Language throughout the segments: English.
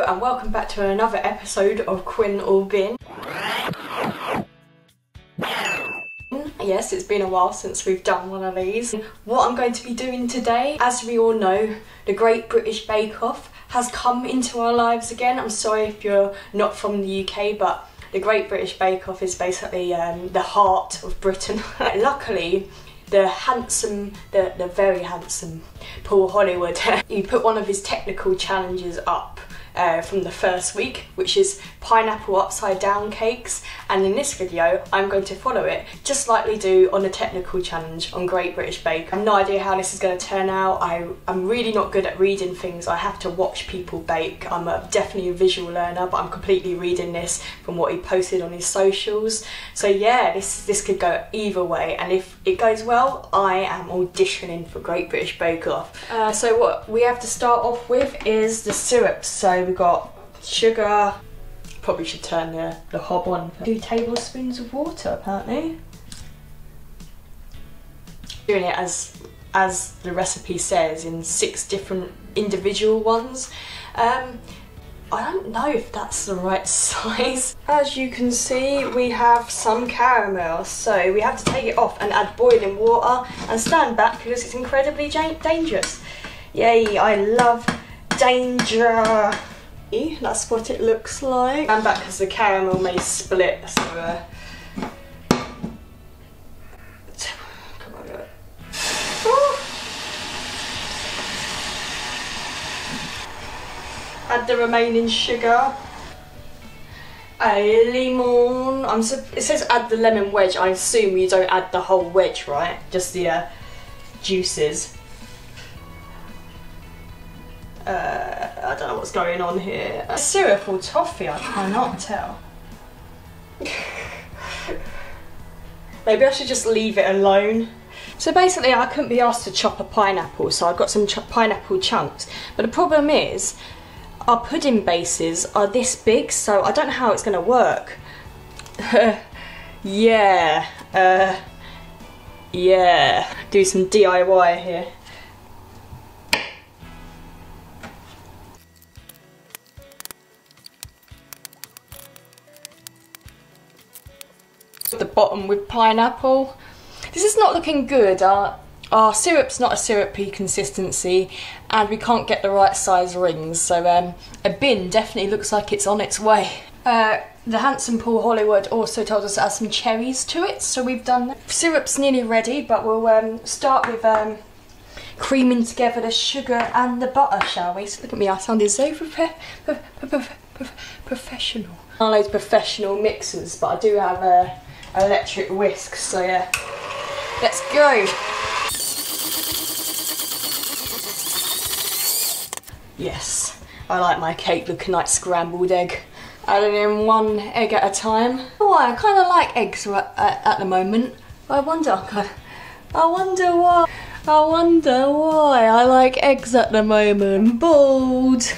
and welcome back to another episode of Quinn or Bin. Yes, it's been a while since we've done one of these. What I'm going to be doing today, as we all know, the Great British Bake Off has come into our lives again. I'm sorry if you're not from the UK, but the Great British Bake Off is basically the heart of Britain. Luckily, the very handsome Paul Hollywood, he put one of his technical challenges up from the first week, which is pineapple upside down cakes, and in this video I'm going to follow it just like we do on the technical challenge on Great British Bake. I have no idea how this is going to turn out. I'm really not good at reading things. I have to watch people bake. I'm definitely a visual learner, but I'm completely reading this from what he posted on his socials. So yeah, this could go either way, and if it goes well, I am auditioning for Great British Bake Off. So what we have to start off with is the syrup. So we've got sugar. Probably should turn the hob on. 2 tablespoons of water, apparently. Doing it as the recipe says, in 6 different individual ones. I don't know if that's the right size. As you can see, we have some caramel, so we have to take it off and add boiling water and stand back because it's incredibly dangerous. Yay, I love danger. That's what it looks like. Stand back because the caramel may split, so come on, go. Add the remaining sugar. A lemon. It says add the lemon wedge. I assume you don't add the whole wedge, right? Just the juices. I don't know what's going on here. Syrup or toffee, I cannot tell. Maybe I should just leave it alone. So basically I couldn't be asked to chop a pineapple, so I've got some pineapple chunks. But the problem is, our pudding bases are this big, so I don't know how it's going to work. Yeah. Do some DIY here. The bottom with pineapple. This is not looking good. Our syrup's not a syrupy consistency, and we can't get the right size rings, so a bin definitely looks like it's on its way. The handsome Paul Hollywood also told us to add some cherries to it, so we've done that. Syrup's nearly ready, but we'll start with creaming together the sugar and the butter, shall we? So look at me, I sounded so professional. I don't know those professional mixers, but I do have electric whisks, so yeah. Let's go! Yes, I like my cake looking like scrambled egg. Adding in 1 egg at a time. Oh, I kind of like eggs at the moment. I wonder why I like eggs at the moment. Bold!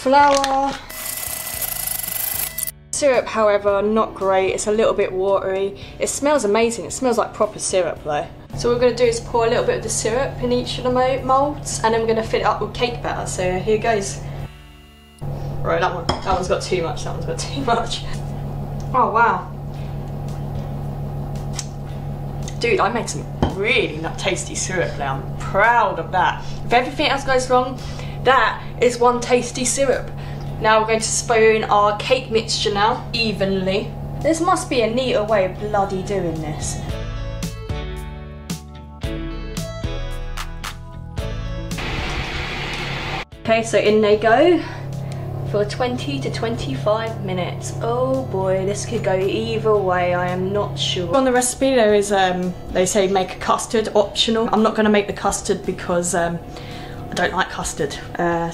Flour. Syrup, however, not great. It's a little bit watery. It smells amazing. It smells like proper syrup though. So what we're going to do is pour a little bit of the syrup in each of the moulds, and then we're going to fill it up with cake batter. So here goes. Right, that one's got too much. That one's got too much. Oh wow. Dude, I made some really tasty syrup now. I'm proud of that. If everything else goes wrong, that is one tasty syrup. Now we're going to spoon our cake mixture now, evenly. There must be a neater way of bloody doing this. Okay, so in they go for 20 to 25 minutes. Oh boy, this could go either way, I am not sure. On the recipe there is, they say make a custard, optional. I'm not going to make the custard because I don't like custard.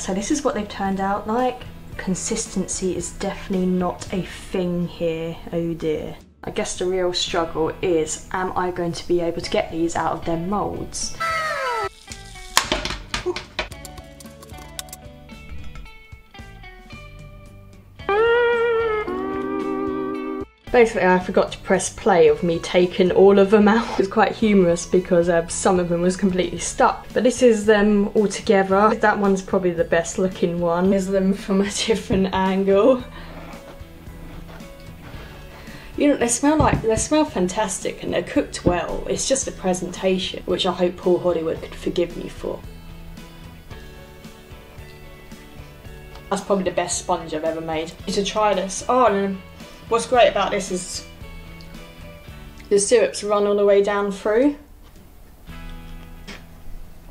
So this is what they've turned out like. Consistency is definitely not a thing here, oh dear. I guess the real struggle is, am I going to be able to get these out of their moulds? Basically, I forgot to press play of me taking all of them out. It was quite humorous because some of them was completely stuck. But this is them all together. That one's probably the best looking one. Here's them from a different angle. You know, they smell fantastic and they're cooked well. It's just the presentation, which I hope Paul Hollywood could forgive me for. That's probably the best sponge I've ever made. You should try this. Oh, and what's great about this is the syrups run all the way down through.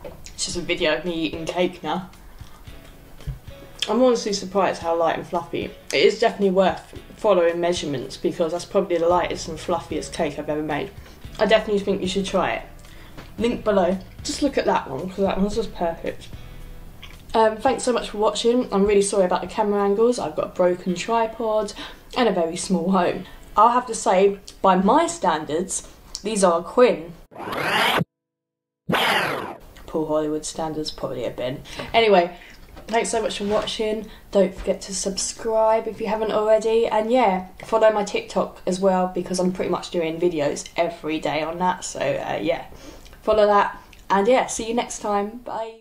It's just a video of me eating cake now. I'm honestly surprised how light and fluffy. It is definitely worth following measurements because that's probably the lightest and fluffiest cake I've ever made. I definitely think you should try it. Link below. Just look at that one because that one's just perfect. Thanks so much for watching. I'm really sorry about the camera angles. I've got a broken tripod and a very small home. I'll have to say, by my standards, these are a Quinn. Paul Hollywood standards, probably a bin. Anyway, thanks so much for watching. Don't forget to subscribe if you haven't already. And yeah, follow my TikTok as well because I'm pretty much doing videos every day on that. So yeah, follow that. And yeah, see you next time. Bye.